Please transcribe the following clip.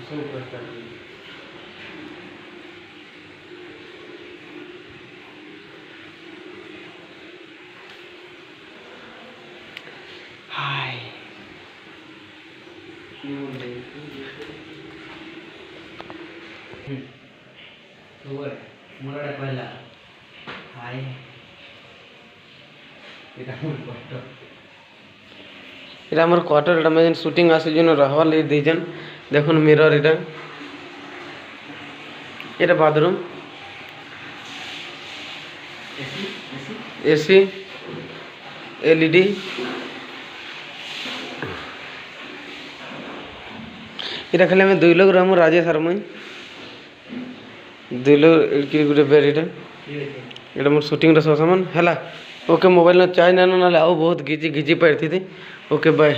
ସବୁ ପ୍ରକାର ହାଏ ମୁରଟା କହିଲା ହାଏ এটা আমার কোয়ার্টার এটা মেন শুটিং আসে জন্য রাহওয়াল এই দিয়েছেন দেখুন মিরর এটা বাথরুম এসি এলইডি এটা খালি আমি 2 লোক রহমু রাজেশ আর মুই 2 লোক কি গুটে বেড এটা মোর শুটিং র সব সামান হেলা ओके मोबाइल में चार्ज ना ना आउ बहुत घिची घिची पारती ओके बाय।